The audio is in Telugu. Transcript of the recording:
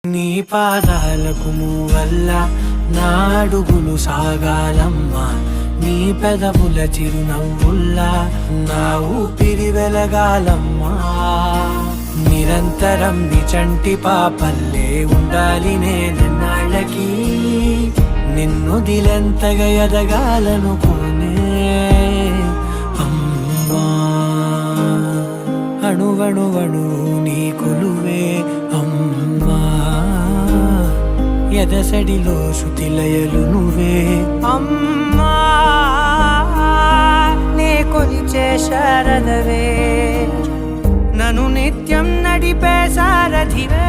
నీ పాదాలకు మూవల్ల నా అడుగులు సాగాలమ్మా, నీ పెదవుల చిరునవ్వుల్లా నా ఊపిరి వెలగాలమ్మా. నిరంతరం నీ చంటి పాపల్లే ఉండాలి నేనన్నాళ్ళకి, నిన్ను దిలెంతగా ఎదగాలనుకోనే అమ్మా. అణువణువణు నీ కొలువే అమ్మా, ఎదసడిలో శృతిలయలు నువ్వే అమ్మా. నే కొలిచే శారదవే, నన్ను నిత్యం నడిపే సారథివే.